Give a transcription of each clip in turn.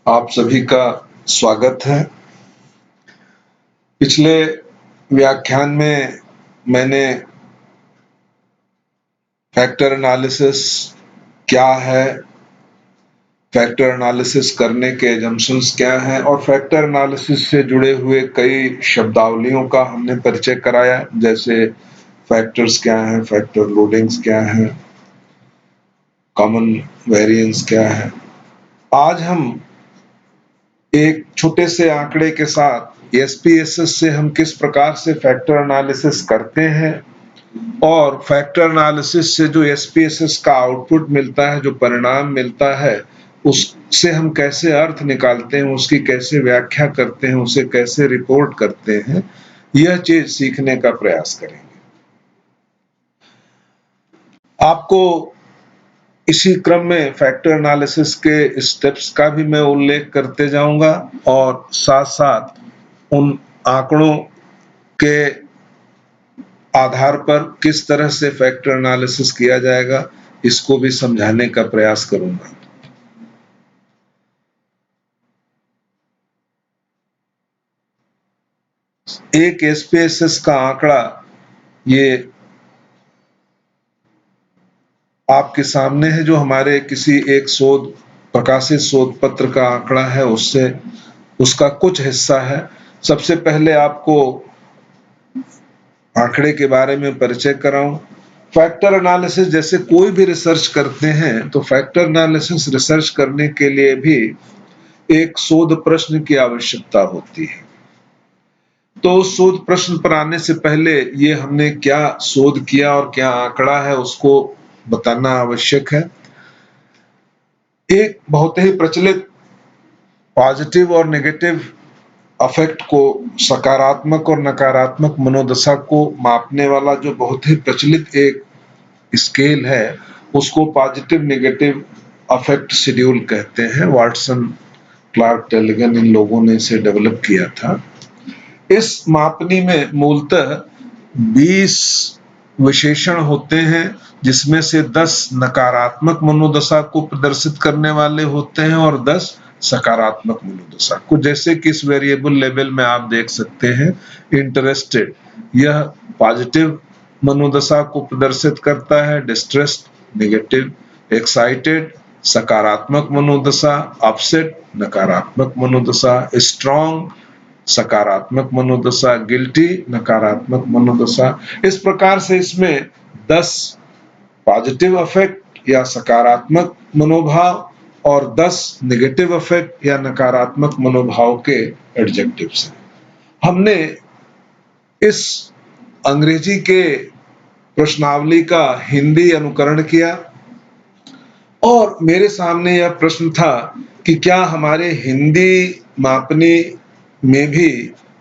आप सभी का स्वागत है। पिछले व्याख्यान में मैंने फैक्टर एनालिसिस क्या है, फैक्टर एनालिसिस करने के एजम्पशंस क्या हैं और फैक्टर एनालिसिस से जुड़े हुए कई शब्दावलियों का हमने परिचय कराया, जैसे फैक्टर्स क्या हैं, फैक्टर लोडिंग्स क्या हैं, कॉमन वेरिएंस क्या है। आज हम एक छोटे से आंकड़े के साथ एसपीएसएस से हम किस प्रकार से फैक्टर एनालिसिस करते हैं और फैक्टर एनालिसिस से जो एसपीएसएस का आउटपुट मिलता है, जो परिणाम मिलता है, उससे हम कैसे अर्थ निकालते हैं, उसकी कैसे व्याख्या करते हैं, उसे कैसे रिपोर्ट करते हैं, यह चीज सीखने का प्रयास करेंगे। आपको इसी क्रम में फैक्टर एनालिसिस के स्टेप्स का भी मैं उल्लेख करते जाऊंगा और साथ साथ उन आंकड़ों के आधार पर किस तरह से फैक्टर एनालिसिस किया जाएगा, इसको भी समझाने का प्रयास करूंगा। एक एसपीएसएस का आंकड़ा ये आपके सामने है, जो हमारे किसी एक प्रकाशित शोध पत्र का आंकड़ा है, उससे उसका कुछ हिस्सा है। सबसे पहले आपको आंकड़े के बारे में परिचय कराऊं। फैक्टर एनालिसिस जैसे कोई भी रिसर्च करते हैं तो फैक्टर एनालिसिस रिसर्च करने के लिए भी एक शोध प्रश्न की आवश्यकता होती है। तो शोध प्रश्न पर आने से पहले ये हमने क्या शोध किया और क्या आंकड़ा है उसको बताना आवश्यक है। एक बहुत ही प्रचलित पॉजिटिव और नेगेटिव अफेक्ट को, सकारात्मक और नकारात्मक मनोदशा को मापने वाला जो बहुत ही प्रचलित एक स्केल है, उसको पॉजिटिव नेगेटिव अफेक्ट शेड्यूल कहते हैं। वाटसन, क्लार्क, टेलिगन, इन लोगों ने इसे डेवलप किया था। इस मापनी में मूलतः 20 विशेषण होते हैं, जिसमें से 10 नकारात्मक मनोदशा को प्रदर्शित करने वाले होते हैं और 10 सकारात्मक मनोदशा को। जैसे कि इस वेरिएबल लेवल में आप देख सकते हैं, इंटरेस्टेड, यह पॉजिटिव मनोदशा को प्रदर्शित करता है। डिस्ट्रेस्ड नेगेटिव, एक्साइटेड सकारात्मक मनोदशा, अपसेट नकारात्मक मनोदशा, स्ट्रॉन्ग सकारात्मक मनोदशा, गिल्टी नकारात्मक मनोदशा। इस प्रकार से इसमें 10 पॉजिटिव अफेक्ट या सकारात्मक मनोभाव और 10 नेगेटिव अफेक्ट या नकारात्मक मनोभाव के एडजेक्टिव्स हैं। हमने इस अंग्रेजी के प्रश्नावली का हिंदी अनुकरण किया और मेरे सामने यह प्रश्न था कि क्या हमारे हिंदी मापनी में भी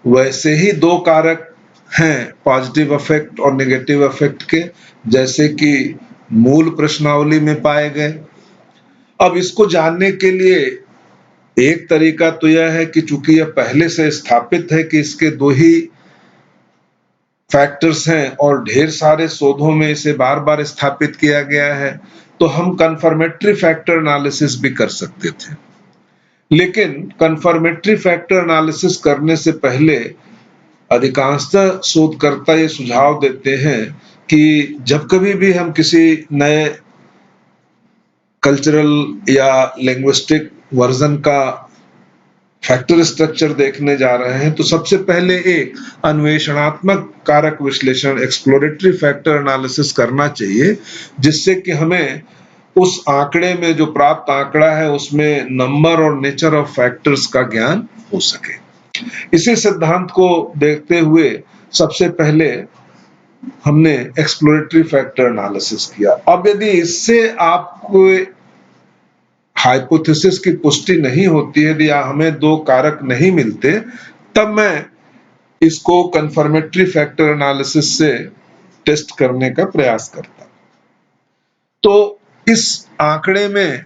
वैसे ही 2 कारक हैं, पॉजिटिव अफेक्ट और नेगेटिव अफेक्ट के, जैसे कि मूल प्रश्नावली में पाए गए। अब इसको जानने के लिए एक तरीका तो यह है कि चूंकि यह पहले से स्थापित है कि इसके 2 ही फैक्टर्स हैं और ढेर सारे शोधों में इसे बार बार स्थापित किया गया है, तो हम कंफर्मेटरी फैक्टर एनालिसिस भी कर सकते थे। लेकिन कंफर्मेटरी फैक्टर एनालिसिस करने से पहले अधिकांशतः शोधकर्ता ये सुझाव देते हैं कि जब कभी भी हम किसी नए कल्चरल या लिंग्विस्टिक वर्जन का फैक्टर स्ट्रक्चर देखने जा रहे हैं, तो सबसे पहले एक अन्वेषणात्मक कारक विश्लेषण, एक्सप्लोरेटरी फैक्टर एनालिसिस करना चाहिए, जिससे कि हमें उस आंकड़े में, जो प्राप्त आंकड़ा है, उसमें नंबर और नेचर ऑफ फैक्टर्स का ज्ञान हो सके। इसी सिद्धांत को देखते हुए सबसे पहले हमने एक्सप्लोरेटरी फैक्टर एनालिसिस किया। अब यदि इससे आपको हाइपोथेसिस की पुष्टि नहीं होती है, यदि हमें 2 कारक नहीं मिलते, तब मैं इसको कंफर्मेटरी फैक्टर एनालिसिस से टेस्ट करने का प्रयास करता। तो इस आंकड़े में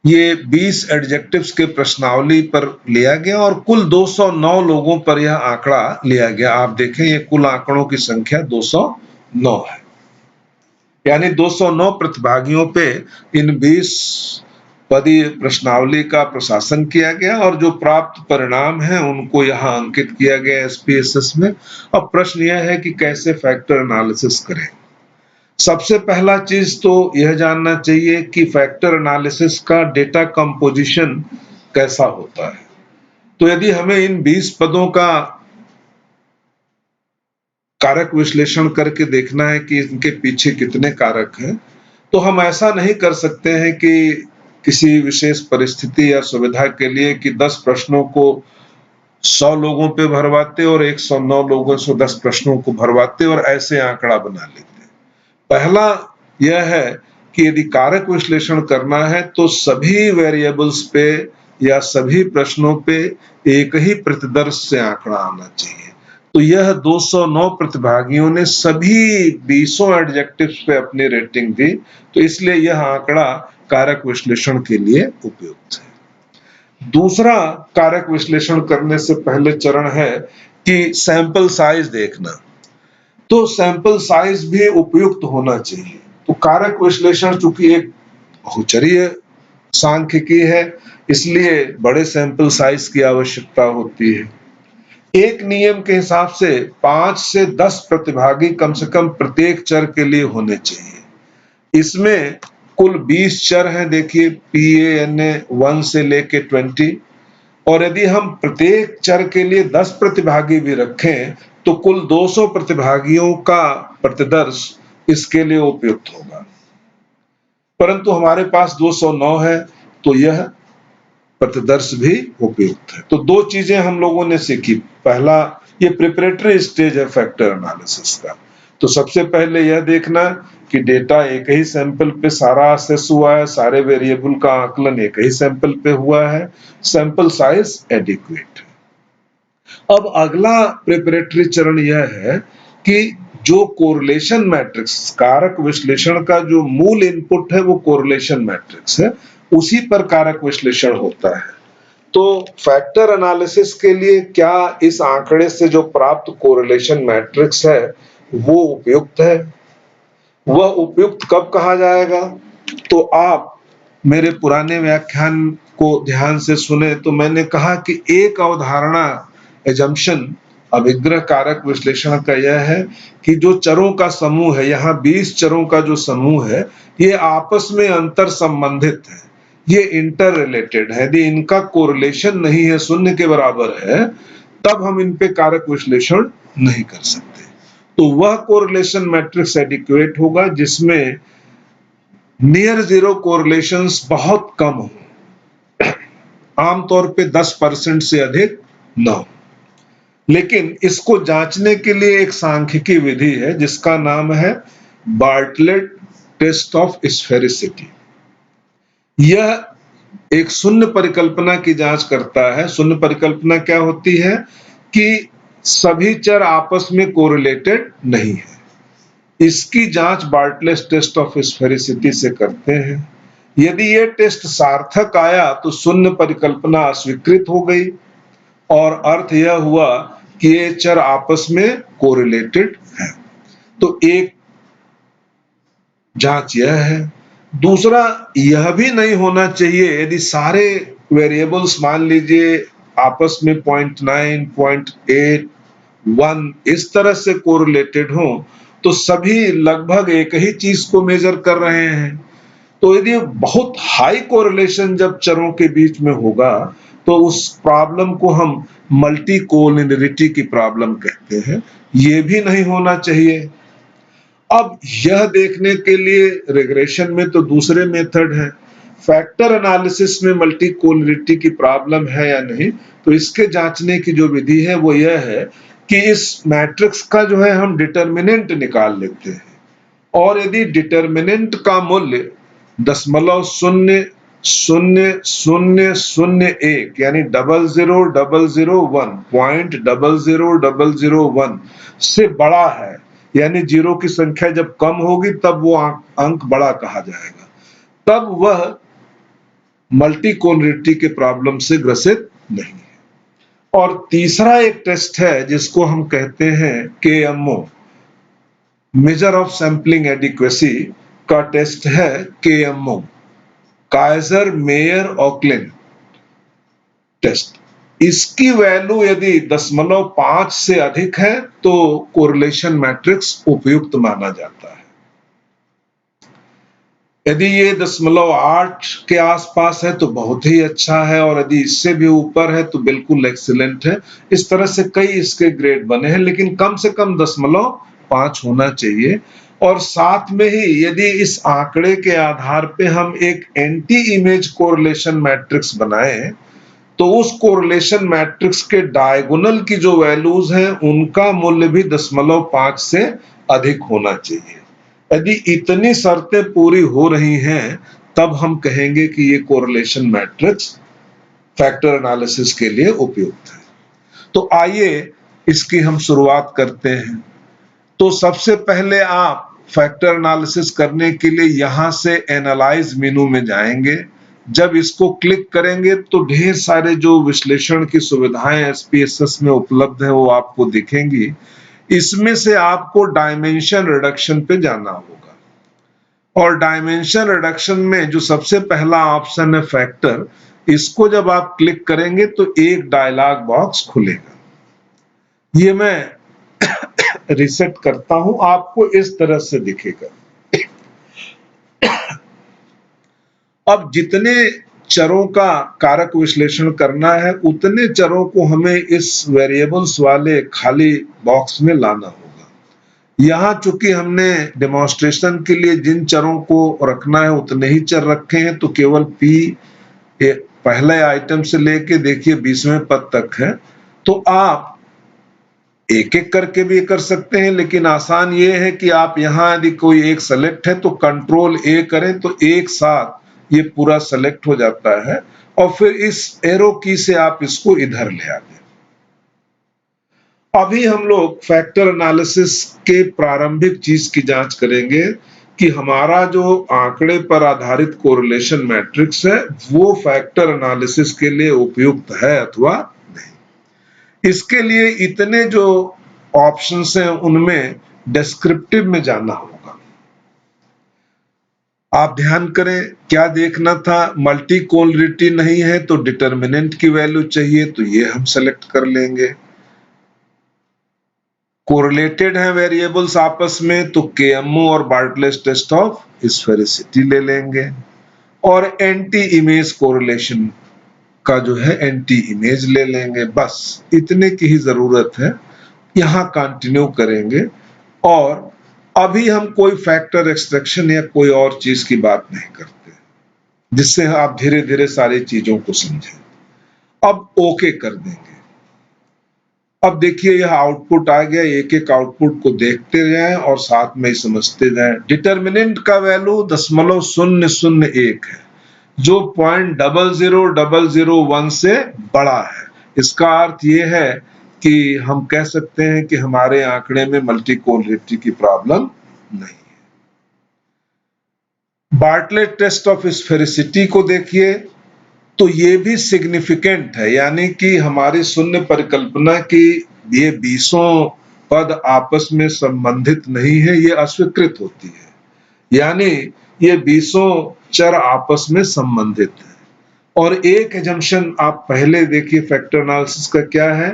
ये 20 एडजेक्टिव्स के प्रश्नावली पर लिया गया और कुल 209 लोगों पर यह आंकड़ा लिया गया। आप देखें, ये कुल आंकड़ों की संख्या 209 है, यानी 209 प्रतिभागियों पे इन 20 पदीय प्रश्नावली का प्रशासन किया गया और जो प्राप्त परिणाम है उनको यहाँ अंकित किया गया SPSS में। अब प्रश्न यह है कि कैसे फैक्टर एनालिसिस करें। सबसे पहला चीज तो यह जानना चाहिए कि फैक्टर एनालिसिस का डेटा कंपोजिशन कैसा होता है। तो यदि हमें इन 20 पदों का कारक विश्लेषण करके देखना है कि इनके पीछे कितने कारक हैं, तो हम ऐसा नहीं कर सकते हैं कि किसी विशेष परिस्थिति या सुविधा के लिए कि 10 प्रश्नों को 100 लोगों पे भरवाते और 109 लोगों से 10 प्रश्नों को भरवाते और ऐसे आंकड़ा बना लेते। पहला यह है कि यदि कारक विश्लेषण करना है तो सभी वेरिएबल्स पे या सभी प्रश्नों पे एक ही प्रतिदर्श से आंकड़ा आना चाहिए। तो यह 209 प्रतिभागियों ने सभी 20 एडजेक्टिव्स पे अपनी रेटिंग दी, तो इसलिए यह आंकड़ा कारक विश्लेषण के लिए उपयुक्त है। दूसरा कारक विश्लेषण करने से पहले चरण है कि सैंपल साइज देखना। तो सैंपल साइज भी उपयुक्त होना चाहिए। तो कारक विश्लेषण चूंकि एक बहुचरीय सांख्यिकी है, इसलिए बड़े सैंपल साइज की आवश्यकता होती है। एक नियम के हिसाब से 5 से 10 प्रतिभागी कम से कम प्रत्येक चर के लिए होने चाहिए। इसमें कुल 20 चर हैं, देखिए PANA 1 से लेके 20, और यदि हम प्रत्येक चर के लिए 10 प्रतिभागी भी रखें तो कुल 200 प्रतिभागियों का प्रतिदर्श इसके लिए उपयुक्त होगा। परंतु हमारे पास 209 है तो यह प्रतिदर्श भी उपयुक्त है। तो दो चीजें हम लोगों ने सीखी। पहला, ये प्रिपरेटरी स्टेज है फैक्टर एनालिसिस का। तो सबसे पहले यह देखना कि डेटा एक ही सैंपल पे सारा असेस हुआ है, सारे वेरिएबल का आकलन एक ही सैंपल पे हुआ है, सैंपल साइज एडिक्वेट है। अब अगला प्रिपरेटरी चरण यह है कि जो कोरिलेशन मैट्रिक्स, कारक विश्लेषण का जो मूल इनपुट है वो कोरिलेशन मैट्रिक्स है, उसी पर कारक विश्लेषण होता है। तो फैक्टर एनालिसिस के लिए क्या इस आंकड़े से जो प्राप्त कोरिलेशन मैट्रिक्स है वो उपयुक्त है? वह उपयुक्त कब कहा जाएगा? तो आप मेरे पुराने व्याख्यान को ध्यान से सुने तो मैंने कहा कि एक अवधारणा, एजम्पशन, अभिग्रह कारक विश्लेषण का यह है कि जो चरों का समूह है, यहाँ 20 चरों का जो समूह है, ये आपस में अंतर संबंधित है, ये इंटर रिलेटेड है। यदि इनका कोरिलेशन नहीं है, शून्य के बराबर है, तब हम इन पे कारक विश्लेषण नहीं कर सकते। तो वह कोरिलेशन मैट्रिक्स एडिक्वेट होगा जिसमें नियर जीरो कोरिलेशंस बहुत कम हो, आमतौर पे 10% से अधिक न हो। लेकिन इसको जांचने के लिए एक सांख्यिकी विधि है जिसका नाम है बार्टलेट टेस्ट ऑफ स्फेरिसिटी। यह एक शून्य परिकल्पना की जांच करता है। शून्य परिकल्पना क्या होती है कि सभी चर आपस में कोरिलेटेड नहीं है। इसकी जांच बार्टलेट टेस्ट ऑफ स्फेरिसिटी से करते हैं। यदि ये टेस्ट सार्थक आया तो शून्य परिकल्पना अस्वीकृत हो गई और अर्थ यह हुआ कि ये चर आपस में कोरिलेटेड है। तो एक जांच यह है। दूसरा, यह भी नहीं होना चाहिए यदि सारे वेरिएबल्स मान लीजिए आपस में 0.9, 0.8, 1 इस तरह से कोरिलेटेड हो तो सभी लगभग एक ही चीज को मेजर कर रहे हैं। तो यदि बहुत हाई कोरिलेशन जब चरों के बीच में होगा तो उस प्रॉब्लम को हम मल्टी कोलिनियरिटी की प्रॉब्लम कहते हैं। ये भी नहीं होना चाहिए। अब यह देखने के लिए रिग्रेशन में तो दूसरे मेथड है। फैक्टर एनालिसिस में मल्टी कोलिनियरिटी की प्रॉब्लम है या नहीं, तो इसके जांचने की जो विधि है वो यह है कि इस मैट्रिक्स का जो है हम डिटर्मिनेंट निकाल लेते हैं, और यदि डिटर्मिनेंट का मूल्य 0.000001 यानी 0.00001 से बड़ा है, यानी जीरो की संख्या जब कम होगी तब वो अंक बड़ा कहा जाएगा, तब वह मल्टी कोलिनियरिटी के प्रॉब्लम से ग्रसित नहीं है। और तीसरा एक टेस्ट है जिसको हम कहते हैं KMO, measure of sampling adequacy का टेस्ट है KMO। काइजर मेयर ऑकलैंड टेस्ट, इसकी वैल्यू यदि 0.5 से अधिक है तो कोरिलेशन मैट्रिक्स उपयुक्त माना जाता है। यदि ये 0.8 के आसपास है तो बहुत ही अच्छा है, और यदि इससे भी ऊपर है तो बिल्कुल एक्सीलेंट है। इस तरह से कई इसके ग्रेड बने हैं, लेकिन कम से कम 0.5 होना चाहिए। और साथ में ही यदि इस आंकड़े के आधार पे हम एक एंटी इमेज कोरिलेशन मैट्रिक्स बनाएं तो उस कोरिलेशन मैट्रिक्स के डायगोनल की जो वैल्यूज हैं उनका मूल्य भी 0.5 से अधिक होना चाहिए। यदि इतनी शर्तें पूरी हो रही हैं तब हम कहेंगे कि ये कोरिलेशन मैट्रिक्स फैक्टर एनालिसिस के लिए उपयुक्त है। तो आइए इसकी हम शुरुआत करते हैं। तो सबसे पहले आप फैक्टर एनालिसिस करने के लिए यहां से एनालाइज मेनू में जाएंगे। जब इसको क्लिक करेंगे तो ढेर सारे जो विश्लेषण की सुविधाएं एसपीएसएस में उपलब्ध है वो आपको दिखेंगी। इसमें से आपको डायमेंशन रिडक्शन पे जाना होगा, और डायमेंशन रिडक्शन में जो सबसे पहला ऑप्शन है फैक्टर, इसको जब आप क्लिक करेंगे तो एक डायलॉग बॉक्स खुलेगा। ये मैं रिसेट करता हूं, आपको इस तरह से दिखेगा। अब जितने चरों का कारक विश्लेषण करना है उतने चरों को हमें इस वेरिएबल्स वाले खाली बॉक्स में लाना होगा। यहाँ चूंकि हमने डेमोन्स्ट्रेशन के लिए जिन चरों को रखना है उतने ही चर रखे हैं, तो केवल पी पहले आइटम से लेके देखिए 20वें पद तक है। तो आप एक एक करके भी कर सकते हैं, लेकिन आसान ये है कि आप यहाँ यदि कोई एक सेलेक्ट है तो कंट्रोल ए करें तो एक साथ ये पूरा सेलेक्ट हो जाता है, और फिर इस एरो की से आप इसको इधर ले आ दें। अभी हम लोग फैक्टर एनालिसिस के प्रारंभिक चीज की जांच करेंगे कि हमारा जो आंकड़े पर आधारित कोरिलेशन मैट्रिक्स है वो फैक्टर एनालिसिस के लिए उपयुक्त है अथवा नहीं। इसके लिए इतने जो ऑप्शंस हैं उनमें डिस्क्रिप्टिव में जाना होगा। आप ध्यान करें क्या देखना था, मल्टी कोलरिटी नहीं है तो डिटर्मिनेंट की वैल्यू चाहिए, तो ये हम सेलेक्ट कर लेंगे। कोरिलेटेड है वेरिएबल्स आपस में तो केएमओ और बार्टलेट टेस्ट ऑफ स्फेरिसिटी ले लेंगे, और एंटी इमेज कोरिलेशन का जो है एंटी इमेज ले लेंगे। बस इतने की ही जरूरत है। यहां कंटिन्यू करेंगे, और अभी हम कोई फैक्टर एक्सट्रैक्शन या कोई और चीज की बात नहीं करते, जिससे आप धीरे धीरे सारी चीजों को समझें। अब ओके कर देंगे। अब देखिए यह आउटपुट आ गया, एक एक आउटपुट को देखते जाएं और साथ में ही समझते जाएं। डिटर्मिनेंट का वैल्यू 0.001 है, जो 0.00001 से बड़ा है। इसका अर्थ यह है कि हम कह सकते हैं कि हमारे आंकड़े में मल्टी कोलरिटी की प्रॉब्लम नहीं है। बार्टलेट टेस्ट ऑफ स्फेरिसिटी को देखिए तो ये भी सिग्निफिकेंट है, यानी कि हमारी शून्य परिकल्पना की ये 20 पद आपस में संबंधित नहीं है, ये अस्वीकृत होती है। यानी ये 20 चर आपस में संबंधित है। और एक एजम्पशन आप पहले देखिए फैक्टर एनालिसिस का क्या है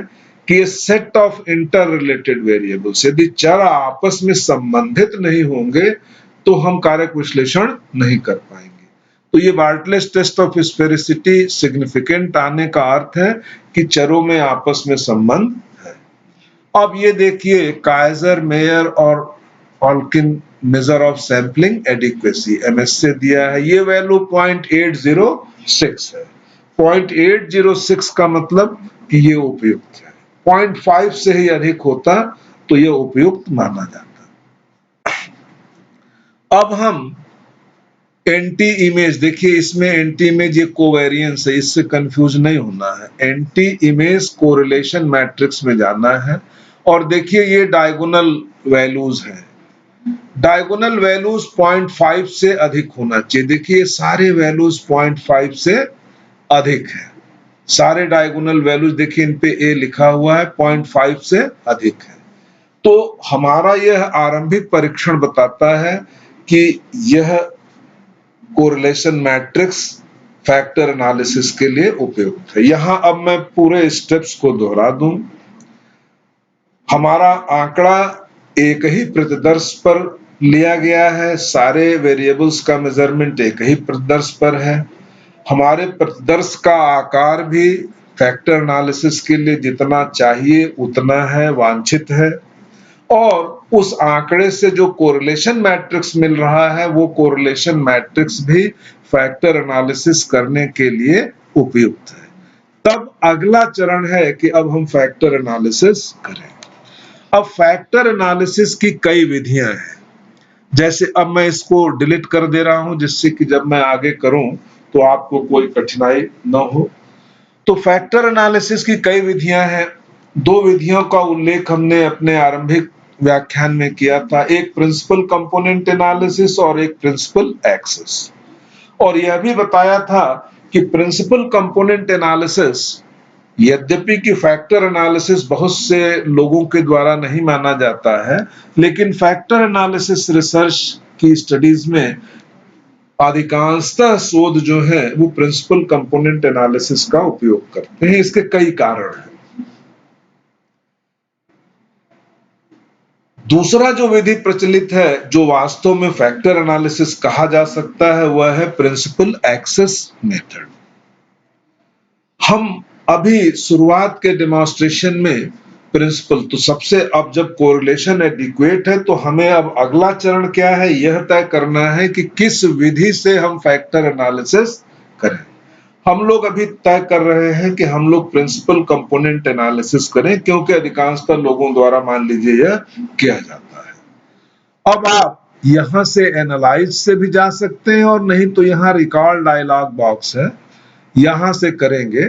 कि ये set of inter related variables, यदि चर आपस में संबंधित नहीं होंगे तो हम कारक विश्लेषण नहीं कर पाएंगे। तो ये Bartlett test of sphericity significant आने का अर्थ है कि चरों में आपस में संबंध है। अब ये देखिए काइजर मेयर और Olkin measure of sampling adequacy MS से दिया है, ये वैल्यू 0.806 है। 0.806 का मतलब कि ये उपयुक्त है। 0.5 से ही अधिक होता तो ये उपयुक्त माना जाता। अब हम एंटी इमेज देखिए, इसमें एंटी इमेज ये कोवेरिएंस है, इससे कंफ्यूज नहीं होना है। एंटी इमेज कोरिलेशन मैट्रिक्स में जाना है, और देखिए ये डायगोनल वैल्यूज हैं। डायगोनल वैल्यूज 0.5 से अधिक होना चाहिए। देखिए सारे वैल्यूज 0.5 से अधिक है। सारे डायगोनल वैल्यूज देखिए इन पे ए लिखा हुआ है, 0.5 से अधिक है। तो हमारा यह आरंभिक परीक्षण बताता है कि यह कोरिलेशन मैट्रिक्स फैक्टर एनालिसिस के लिए उपयुक्त है। यहां अब मैं पूरे स्टेप्स को दोहरा दूं। हमारा आंकड़ा एक ही प्रतिदर्श पर लिया गया है, सारे वेरिएबल्स का मेजरमेंट एक ही प्रतिदर्श पर है। हमारे प्रतिदर्श का आकार भी फैक्टर एनालिसिस के लिए जितना चाहिए उतना है, वांछित है। और उस आंकड़े से जो कोरिलेशन मैट्रिक्स मिल रहा है वो कोरिलेशन मैट्रिक्स भी फैक्टर एनालिसिस करने के लिए उपयुक्त है। तब अगला चरण है कि अब हम फैक्टर एनालिसिस करें। अब फैक्टर एनालिसिस की कई विधियां हैं। जैसे अब मैं इसको डिलीट कर दे रहा हूं जिससे कि जब मैं आगे करूं तो आपको कोई कठिनाई न हो। तो फैक्टर एनालिसिस की कई विधियां हैं। दो विधियों का उल्लेख हमने अपने आरंभिक व्याख्यान में किया था, एक प्रिंसिपल कंपोनेंट एनालिसिस और एक प्रिंसिपल एक्सेस। और यह भी बताया था कि प्रिंसिपल कंपोनेंट एनालिसिस यद्यपि कि फैक्टर एनालिसिस बहुत से लोगों के द्वारा नहीं माना जाता है, लेकिन फैक्टर एनालिसिस रिसर्च की स्टडीज में अधिकांशतः शोध जो है वो प्रिंसिपल कंपोनेंट एनालिसिस का उपयोग करते हैं। इसके कई कारण हैं। दूसरा जो विधि प्रचलित है जो वास्तव में फैक्टर एनालिसिस कहा जा सकता है वह है प्रिंसिपल एक्सेस मेथड। हम अभी शुरुआत के डेमोन्स्ट्रेशन में प्रिंसिपल तो सबसे, अब जब कोरिलेशन एडिक्वेट है तो हमें अब अगला चरण क्या है यह तय करना है कि किस विधि से हम फैक्टर एनालिसिस करें। हम लोग अभी तय कर रहे हैं कि हम लोग प्रिंसिपल कंपोनेंट एनालिसिस करें क्योंकि अधिकांशतः लोगों द्वारा मान लीजिए यह किया जाता है। अब आप यहां से एनालाइज से भी जा सकते हैं और नहीं तो यहाँ रिकॉल डायलॉग बॉक्स है, यहां से करेंगे।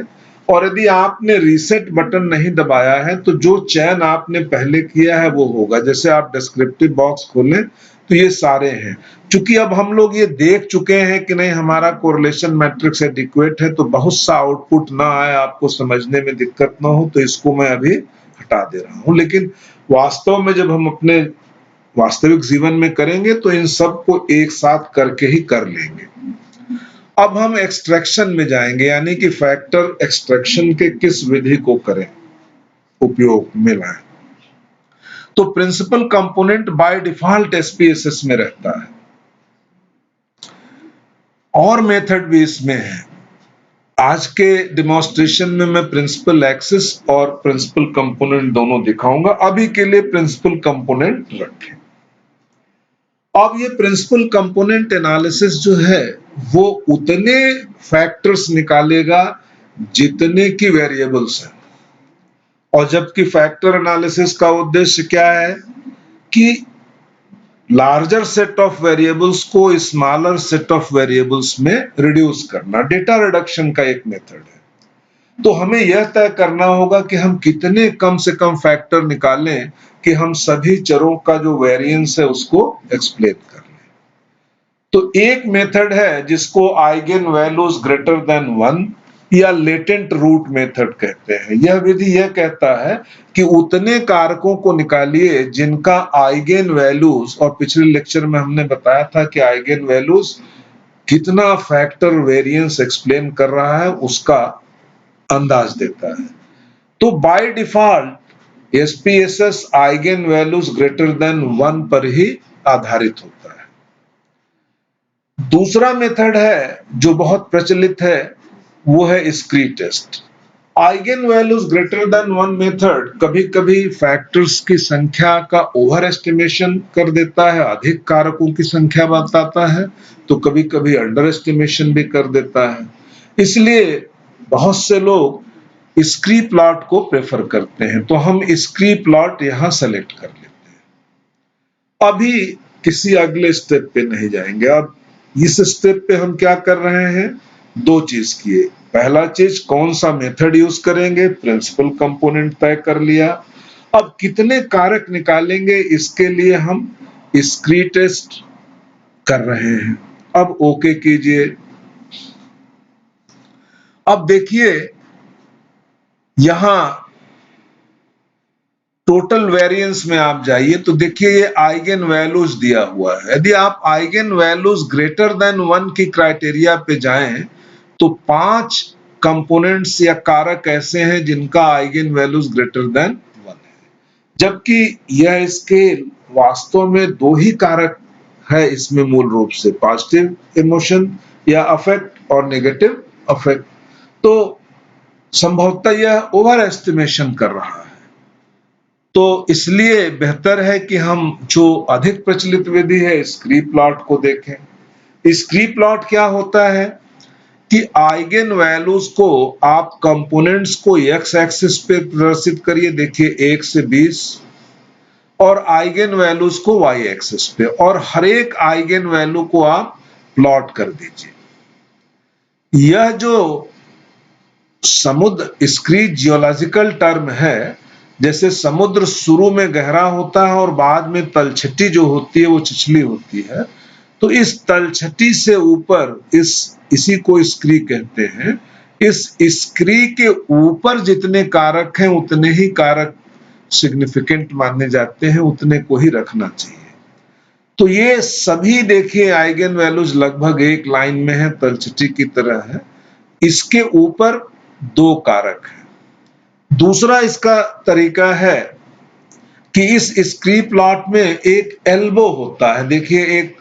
और यदि आपने रीसेट बटन नहीं दबाया है तो जो चयन आपने पहले किया है वो होगा। जैसे आप डिस्क्रिप्टिव बॉक्स खोलें तो ये सारे हैं। चूंकि अब हम लोग ये देख चुके हैं कि नहीं हमारा कोरिलेशन मैट्रिक्स एडिक्वेट है तो बहुत सा आउटपुट ना आए, आपको समझने में दिक्कत ना हो, तो इसको मैं अभी हटा दे रहा हूं। लेकिन वास्तव में जब हम अपने वास्तविक जीवन में करेंगे तो इन सब को एक साथ करके ही कर लेंगे। अब हम एक्सट्रैक्शन में जाएंगे, यानी कि फैक्टर एक्सट्रैक्शन के किस विधि को करें, उपयोग में लाएं। तो principal component by default SPSS में रहता है और मेथड भी इसमें है। आज के डेमोन्स्ट्रेशन में मैं प्रिंसिपल एक्सेस और प्रिंसिपल कंपोनेंट दोनों दिखाऊंगा। अभी के लिए प्रिंसिपल कंपोनेंट रखें। अब ये प्रिंसिपल कंपोनेंट एनालिसिस जो है वो उतने फैक्टर्स निकालेगा जितने की वेरिएबल्स हैं। और जबकि फैक्टर एनालिसिस का उद्देश्य क्या है कि लार्जर सेट ऑफ वेरिएबल्स को स्मॉलर सेट ऑफ वेरिएबल्स में रिड्यूस करना, डेटा रिडक्शन का एक मेथड है। तो हमें यह तय करना होगा कि हम कितने कम से कम फैक्टर निकालें कि हम सभी चरों का जो वेरिएंस है उसको एक्सप्लेन कर लें। तो एक मेथड है जिसको आइगेन वैल्यूज ग्रेटर देन 1 या लेटेंट रूट मेथड कहते हैं। यह विधि यह कहता है कि उतने कारकों को निकालिए जिनका आइगेन वैल्यूज, और पिछले लेक्चर में हमने बताया था कि आइगेन वैल्यूज कितना फैक्टर वेरिएंस एक्सप्लेन कर रहा है उसका अंदाज देता है। तो bye default SPSS eigen values greater than 1 पर ही आधारित होता है। दूसरा मेथड है जो बहुत प्रचलित है वो है scree test. Eigenvalues greater than 1 method कभी-कभी फैक्टर्स की संख्या का ओवर एस्टिमेशन कर देता है, अधिक कारकों की संख्या बताता है, तो कभी-कभी अंडर एस्टिमेशन भी कर देता है। इसलिए बहुत से लोग स्क्री प्लॉट को प्रेफर करते हैं, तो हम स्क्री प्लॉट यहां सेलेक्ट कर लेते हैं। अभी किसी अगले स्टेप पे नहीं जाएंगे। अब इस स्टेप पे हम क्या कर रहे हैं, दो चीज किए। पहला चीज कौन सा मेथड यूज करेंगे, प्रिंसिपल कंपोनेंट तय कर लिया। अब कितने कारक निकालेंगे इसके लिए हम स्क्री टेस्ट कर रहे हैं। अब ओके कीजिए। अब देखिए यहां टोटल वेरिएंस में आप जाइए तो देखिए ये आइगन वैल्यूज दिया हुआ है। यदि आप आइगन वैल्यूज ग्रेटर देन 1 की क्राइटेरिया पे जाएं तो 5 कंपोनेंट्स या कारक ऐसे हैं जिनका आइगन वैल्यूज ग्रेटर देन 1 है, जबकि यह स्केल वास्तव में 2 ही कारक है इसमें, मूल रूप से पॉजिटिव इमोशन या अफेक्ट और नेगेटिव अफेक्ट। तो संभवतः यह ओवर एस्टिमेशन कर रहा है। तो इसलिए बेहतर है कि हम जो अधिक प्रचलित विधि है स्क्री प्लॉट को देखें। स्क्री प्लॉट क्या होता है कि आइगन वैल्यूज को आप कंपोनेंट्स को एक्स एक्सिस पे प्रदर्शित करिए, देखिए 1 से 20, और आइगन वैल्यूज को वाई एक्सिस पे, और हर एक आइगन वैल्यू को आप प्लॉट कर दीजिए। यह जो समुद्र स्क्री जियोलॉजिकल टर्म है, जैसे समुद्र शुरू में गहरा होता है और बाद में तलछटी जो होती है वो छिछली होती है, तो इस तलछटी से ऊपर इसी को स्क्री कहते हैं। इस स्क्री के ऊपर जितने कारक हैं उतने ही कारक सिग्निफिकेंट माने जाते हैं, उतने को ही रखना चाहिए। तो ये सभी देखिए आइगन वैल्यूज लगभग एक लाइन में है, तलछटी की तरह है। इसके ऊपर 2 कारक है। दूसरा इसका तरीका है कि इस स्क्री प्लॉट में एक एल्बो होता है, देखिए एक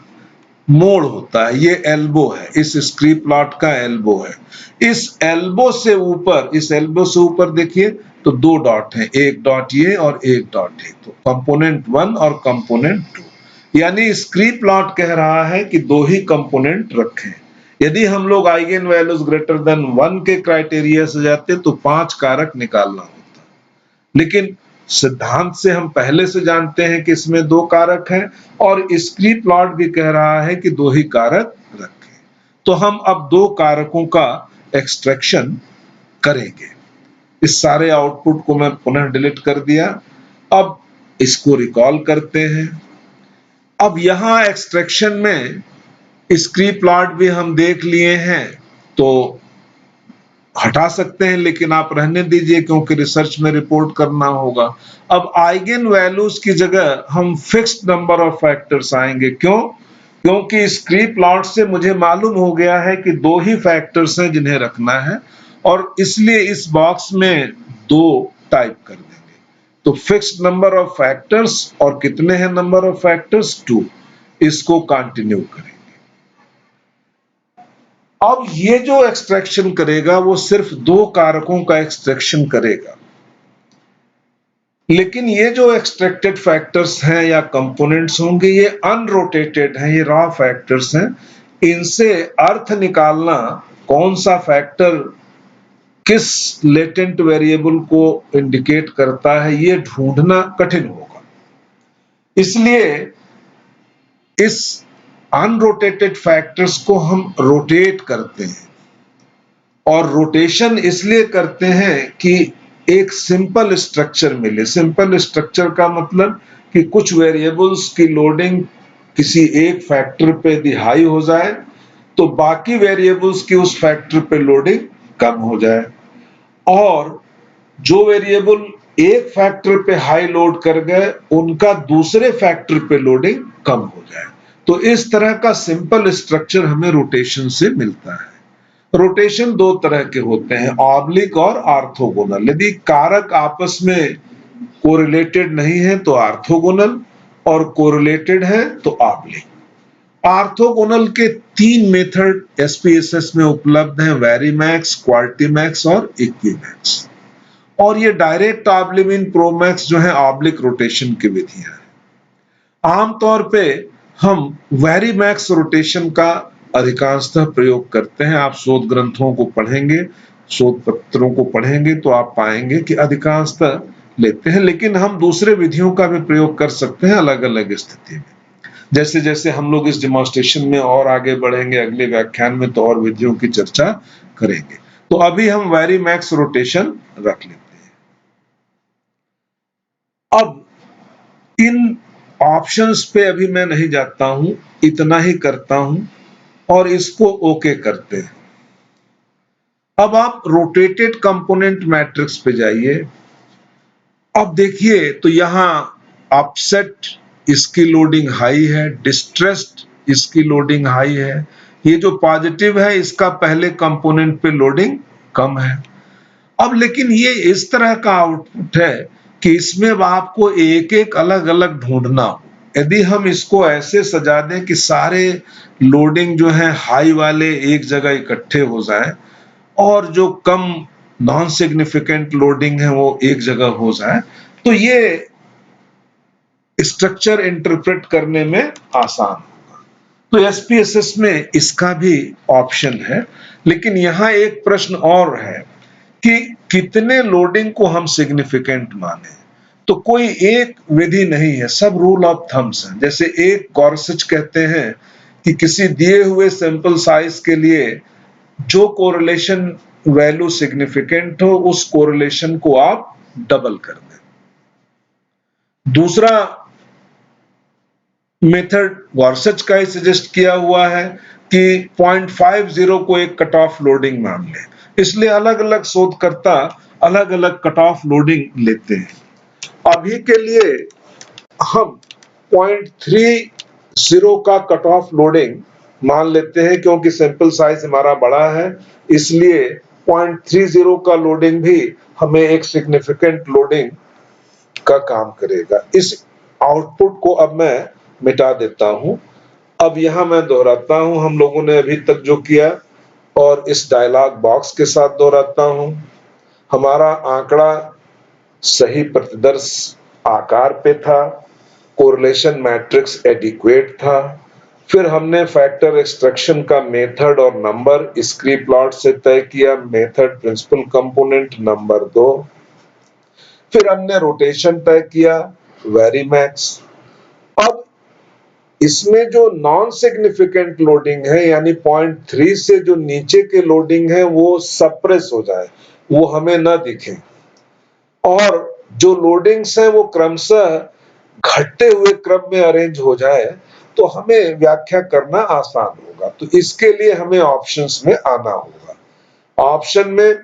मोड़ होता है, ये एल्बो है, इस स्क्री प्लॉट का एल्बो है। इस एल्बो से ऊपर देखिए तो 2 डॉट हैं, एक डॉट ये और एक डॉट ये, तो कंपोनेंट 1 और कंपोनेंट 2, यानी स्क्री प्लॉट कह रहा है कि 2 ही कंपोनेंट रखें। यदि हम लोग आइगन वैल्यूज ग्रेटर देन 1 के क्राइटेरिया से जाते तो 5 कारक निकालना होता, लेकिन सिद्धांत से हम पहले से जानते हैं कि इसमें 2 कारक हैं, और स्क्री प्लॉट भी कह रहा है कि 2 ही कारक रखें। तो हम अब 2 कारकों का एक्सट्रैक्शन करेंगे। इस सारे आउटपुट को मैं पुनः डिलीट कर दिया। अब इसको रिकॉल करते हैं। अब यहां एक्सट्रैक्शन में स्क्री प्लॉट भी हम देख लिए हैं, तो हटा सकते हैं, लेकिन आप रहने दीजिए क्योंकि रिसर्च में रिपोर्ट करना होगा। अब आइगन वैल्यूज की जगह हम फिक्स्ड नंबर ऑफ फैक्टर्स आएंगे। क्यों? क्योंकि स्क्री प्लॉट से मुझे मालूम हो गया है कि 2 ही फैक्टर्स हैं जिन्हें रखना है, और इसलिए इस बॉक्स में 2 टाइप कर देंगे। तो फिक्स्ड नंबर ऑफ फैक्टर्स, और कितने हैं नंबर ऑफ फैक्टर्स? 2। इसको कंटिन्यू करें। अब ये जो एक्सट्रैक्शन करेगा वो सिर्फ 2 कारकों का एक्सट्रैक्शन करेगा, लेकिन ये जो एक्सट्रैक्टेड फैक्टर्स हैं या कंपोनेंट्स होंगे ये अनरोटेटेड हैं, ये रॉ फैक्टर्स हैं। इनसे अर्थ निकालना, कौन सा फैक्टर किस लेटेंट वेरिएबल को इंडिकेट करता है, ये ढूंढना कठिन होगा। इसलिए इस अनरोटेटेड फैक्टर्स को हम रोटेट करते हैं, और रोटेशन इसलिए करते हैं कि एक सिंपल स्ट्रक्चर मिले। सिंपल स्ट्रक्चर का मतलब कि कुछ वेरिएबल्स की लोडिंग किसी एक फैक्टर पे यदि हाई हो जाए तो बाकी वेरिएबल्स की उस फैक्टर पे लोडिंग कम हो जाए, और जो वेरिएबल एक फैक्टर पे हाई लोड कर गए उनका दूसरे फैक्टर पे लोडिंग कम हो जाए। तो इस तरह का सिंपल स्ट्रक्चर हमें रोटेशन से मिलता है। रोटेशन 2 तरह के होते हैं, ऑब्लिक और ऑर्थोगोनल। यदि कारक आपस में कोरिलेटेड नहीं है तो ऑर्थोगोनल, और कोरिलेटेड है तो ऑब्लिक। ऑर्थोगोनल के 3 मेथड एसपीएसएस में उपलब्ध हैं, वेरीमैक्स, क्वार्टीमैक्स और इक्विमैक्स। और ये डायरेक्ट ऑब्लिविन, प्रोमैक्स जो है ऑब्लिक रोटेशन की विधियां हैं। आमतौर पे हम वेरीमैक्स रोटेशन का अधिकांशतः प्रयोग करते हैं। आप शोध ग्रंथों को पढ़ेंगे, शोध पत्रों को पढ़ेंगे तो आप पाएंगे कि अधिकांशतः लेते हैं, लेकिन हम दूसरे विधियों का भी प्रयोग कर सकते हैं अलग अलग स्थिति में। जैसे जैसे हम लोग इस डेमोन्स्ट्रेशन में और आगे बढ़ेंगे अगले व्याख्यान में तो और विधियों की चर्चा करेंगे। तो अभी हम वेरीमैक्स रोटेशन रख लेते हैं। अब इन ऑप्शंस पे अभी मैं नहीं जाता हूं, इतना ही करता हूं और इसको ओके करते हैं। अब आप रोटेटेड कंपोनेंट मैट्रिक्स पे जाइए। अब देखिए तो यहाँ अपसेट इसकी लोडिंग हाई है, डिस्ट्रेस्ड इसकी लोडिंग हाई है, ये जो पॉजिटिव है इसका पहले कंपोनेंट पे लोडिंग कम है। अब लेकिन ये इस तरह का आउटपुट है कि इसमें आपको एक एक अलग अलग ढूंढना हो। यदि हम इसको ऐसे सजा दें कि सारे लोडिंग जो है हाई वाले एक जगह इकट्ठे हो जाए और जो कम नॉन सिग्निफिकेंट लोडिंग है वो एक जगह हो जाए, तो ये स्ट्रक्चर इंटरप्रेट करने में आसान होगा। तो एसपीएसएस में इसका भी ऑप्शन है, लेकिन यहाँ एक प्रश्न और है कि कितने लोडिंग को हम सिग्निफिकेंट माने। तो कोई एक विधि नहीं है, सब रूल ऑफ थम्स हैं। जैसे एक गॉर्सच कहते हैं कि किसी दिए हुए सैंपल साइज के लिए जो कोरिलेशन वैल्यू सिग्निफिकेंट हो उस कोरिलेशन को आप डबल कर दें। दूसरा मेथड गॉर्सच का ही सजेस्ट किया हुआ है कि 0.50 को एक कट ऑफ लोडिंग मान लें, इसलिए अलग अलग शोधकर्ता अलग अलग कट ऑफ लोडिंग लेते हैं। अभी के लिए हम 0.30 का कट ऑफ लोडिंग मान लेते हैं, क्योंकि सैंपल साइज हमारा बड़ा है, इसलिए 0.30 का लोडिंग भी हमें एक सिग्निफिकेंट लोडिंग का काम करेगा। इस आउटपुट को अब मैं मिटा देता हूं। अब यहां मैं दोहराता हूं हम लोगों ने अभी तक जो किया, और इस डायलॉग बॉक्स के साथ दोहराता हूं। हमारा आंकड़ा सही प्रतिदर्श आकार पे था, कोरिलेशन मैट्रिक्स एडिक्वेट था, फिर हमने फैक्टर एक्सट्रैक्शन का मेथड और नंबर स्क्री प्लॉट से तय किया, मेथड प्रिंसिपल कंपोनेंट नंबर 2, फिर हमने रोटेशन तय किया वेरीमैक्स। अब इसमें जो नॉन सिग्निफिकेंट लोडिंग है यानी 0.3 से जो नीचे के लोडिंग है वो सप्रेस हो जाए, वो हमें ना दिखे, और जो लोडिंग्स हैं वो क्रमशः घटते हुए क्रम में अरेंज हो जाए, तो हमें व्याख्या करना आसान होगा। तो इसके लिए हमें ऑप्शंस में आना होगा। ऑप्शन में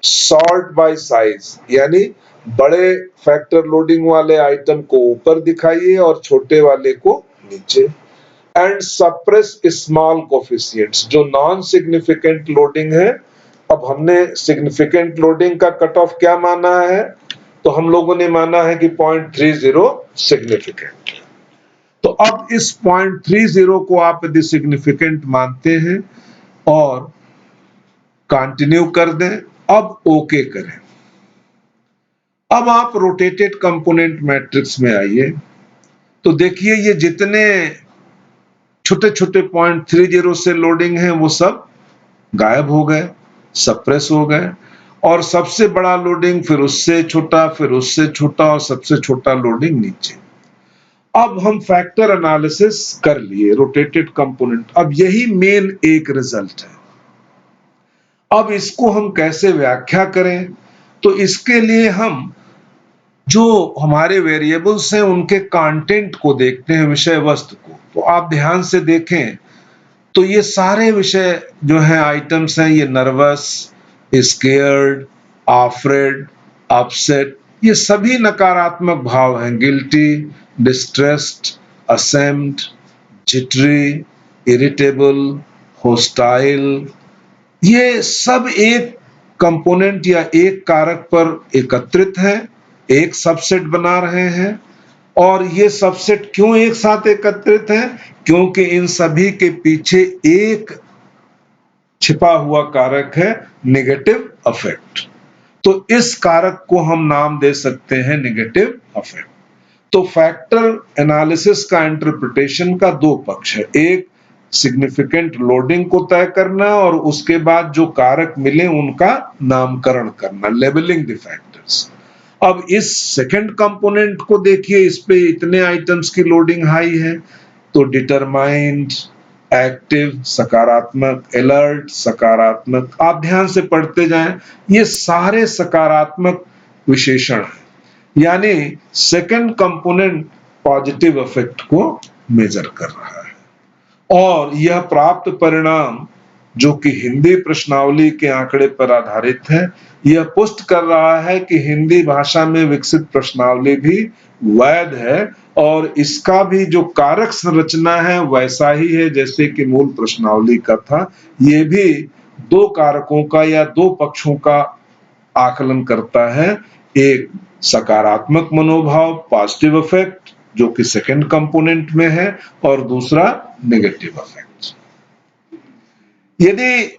सॉर्ट बाय साइज, यानी बड़े फैक्टर लोडिंग वाले आइटम को ऊपर दिखाइए और छोटे वाले को नीचे, एंड सप्रेस स्मॉल कोफिशिएंट्स, जो नॉन सिग्निफिकेंट लोडिंग है। अब हमने सिग्निफिकेंट लोडिंग का कट ऑफ क्या माना है, तो हम लोगों ने माना है कि 0.30 सिग्निफिकेंट। तो अब इस 0.30 को आप यदि सिग्निफिकेंट मानते हैं और कंटिन्यू कर दें, अब ओके करें। अब आप रोटेटेड कंपोनेंट मैट्रिक्स में आइए, तो देखिए ये जितने छोटे छोटे 0.30 से लोडिंग है वो सब गायब हो गए, सप्रेस हो गए, और सबसे बड़ा लोडिंग फिर उससे छोटा, फिर उससे छोटा, और सबसे छोटा लोडिंग नीचे। अब हम फैक्टर एनालिसिस कर लिए रोटेटेड कंपोनेंट, अब यही मेन एक रिजल्ट है। अब इसको हम कैसे व्याख्या करें, तो इसके लिए हम जो हमारे वेरिएबल्स हैं उनके कंटेंट को देखते हैं, विषय वस्तु को। तो आप ध्यान से देखें तो ये सारे विषय जो हैं आइटम्स हैं, ये नर्वस, स्केयर्ड, आफ्रेड, अपसेट, ये सभी नकारात्मक भाव हैं। Guilty, distressed, ashamed, jittery, irritable, hostile, ये सब एक कंपोनेंट या एक कारक पर एकत्रित हैं, एक सबसेट बना रहे हैं। और ये सबसेट क्यों एक साथ एकत्रित हैं, क्योंकि इन सभी के पीछे एक छिपा हुआ कारक है, नेगेटिव अफेक्ट। तो इस कारक को हम नाम दे सकते हैं नेगेटिव अफेक्ट। तो फैक्टर एनालिसिस का इंटरप्रिटेशन का दो पक्ष है, एक सिग्निफिकेंट लोडिंग को तय करना और उसके बाद जो कारक मिले उनका नामकरण करना, लेबलिंग द फैक्टर्स। अब इस सेकंड कंपोनेंट को देखिए, इस पे इतने आइटम्स की लोडिंग हाई है, तो डिटरमाइंड, एक्टिव सकारात्मक, अलर्ट सकारात्मक, आप ध्यान से पढ़ते जाएं, ये सारे सकारात्मक विशेषण हैं, यानी सेकंड कंपोनेंट पॉजिटिव इफेक्ट को मेजर कर रहा है। और यह प्राप्त परिणाम जो कि हिंदी प्रश्नावली के आंकड़े पर आधारित है, यह पुष्ट कर रहा है कि हिंदी भाषा में विकसित प्रश्नावली भी वैध है और इसका भी जो कारक संरचना है वैसा ही है जैसे कि मूल प्रश्नावली का था। ये भी दो कारकों का या दो पक्षों का आकलन करता है, एक सकारात्मक मनोभाव पॉजिटिव इफेक्ट जो कि सेकंड कंपोनेंट में है और दूसरा नेगेटिव इफेक्ट। यदि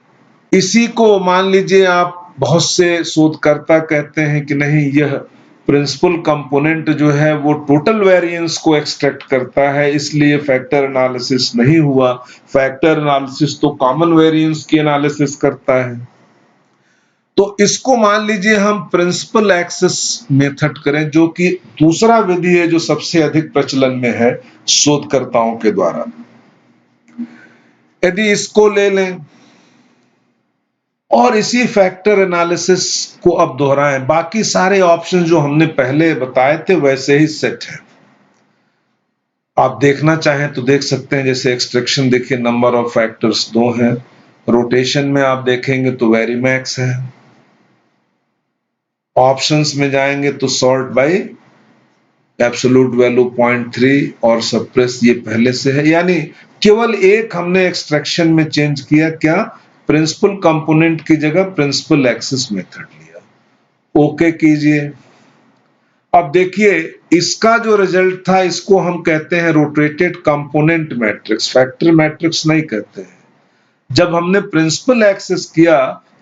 इसी को मान लीजिए आप, बहुत से शोधकर्ता कहते हैं कि नहीं, यह प्रिंसिपल कंपोनेंट जो है वो टोटल वेरिएंस को एक्सट्रैक्ट करता है, इसलिए फैक्टर एनालिसिस नहीं हुआ। फैक्टर एनालिसिस तो कॉमन वेरिएंस की एनालिसिस करता है। तो इसको मान लीजिए हम प्रिंसिपल एक्सेस मेथड करें, जो कि दूसरा विधि है जो सबसे अधिक प्रचलन में है शोधकर्ताओं के द्वारा। यदि इसको ले लें और इसी फैक्टर एनालिसिस को अब दोहराएं, बाकी सारे ऑप्शन जो हमने पहले बताए थे वैसे ही सेट है। आप देखना चाहें तो देख सकते हैं, जैसे एक्सट्रैक्शन देखिए, नंबर ऑफ फैक्टर्स 2 हैं। रोटेशन में आप देखेंगे तो वेरीमैक्स है। ऑप्शंस में जाएंगे तो सॉर्ट बाय एब्सोल्यूट वैल्यू 0.3 और सप्रेस ये पहले से है, यानी केवल एक हमने एक्सट्रैक्शन में चेंज किया, क्या, प्रिंसिपल कंपोनेंट की जगह प्रिंसिपल एक्सेस मेथड लिया। ओके कीजिए। अब देखिए इसका जो रिजल्ट था इसको हम कहते हैं rotated component matrix, factor matrix नहीं कहते हैं। जब हमने प्रिंसिपल एक्सेस किया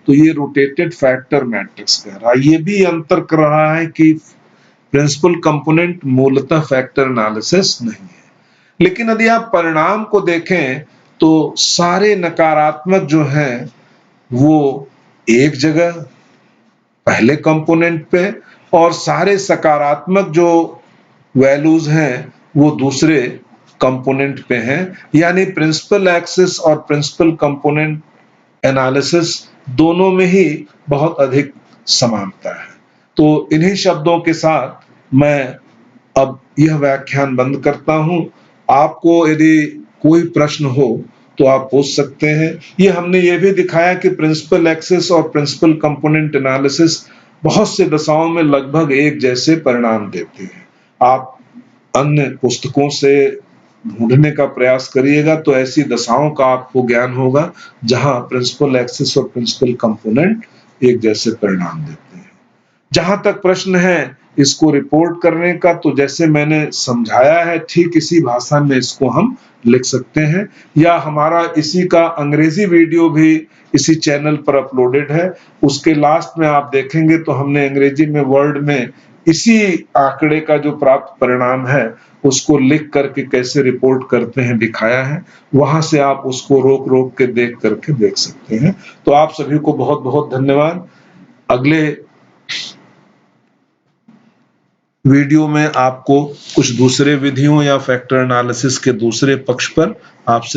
तो ये रोटेटेड फैक्टर मैट्रिक्स कह रहा है। ये भी अंतर कर रहा है कि प्रिंसिपल कंपोनेंट मूलतः फैक्टर एनालिसिस नहीं है। लेकिन यदि आप परिणाम को देखें तो सारे नकारात्मक जो हैं वो एक जगह पहले कंपोनेंट पे और सारे सकारात्मक जो वैल्यूज हैं वो दूसरे कंपोनेंट पे हैं, यानी प्रिंसिपल एक्सेस और प्रिंसिपल कंपोनेंट एनालिसिस दोनों में ही बहुत अधिक समानता है। तो इन्हीं शब्दों के साथ मैं अब यह व्याख्यान बंद करता हूं। आपको यदि कोई प्रश्न हो तो आप पूछ सकते हैं। ये हमने ये भी दिखाया कि प्रिंसिपल एक्सेस और प्रिंसिपल कंपोनेंट एनालिसिस बहुत से दशाओं में लगभग एक जैसे परिणाम देते हैं। आप अन्य पुस्तकों से ढूंढने का प्रयास करिएगा तो ऐसी दशाओं का आपको ज्ञान होगा जहां प्रिंसिपल एक्सेस और प्रिंसिपल कंपोनेंट एक जैसे परिणाम देते हैं। जहां तक प्रश्न है इसको रिपोर्ट करने का, तो जैसे मैंने समझाया है ठीक इसी भाषा में इसको हम लिख सकते हैं, या हमारा इसी का अंग्रेजी वीडियो भी इसी चैनल पर अपलोडेड है। उसके लास्ट में आप देखेंगे तो हमने अंग्रेजी में वर्ड में इसी आंकड़े का जो प्राप्त परिणाम है उसको लिख करके कैसे रिपोर्ट करते हैं दिखाया है। वहां से आप उसको रोक रोक के देख करके देख सकते हैं। तो आप सभी को बहुत बहुत धन्यवाद। अगले वीडियो में आपको कुछ दूसरे विधियों या फैक्टर एनालिसिस के दूसरे पक्ष पर आपसे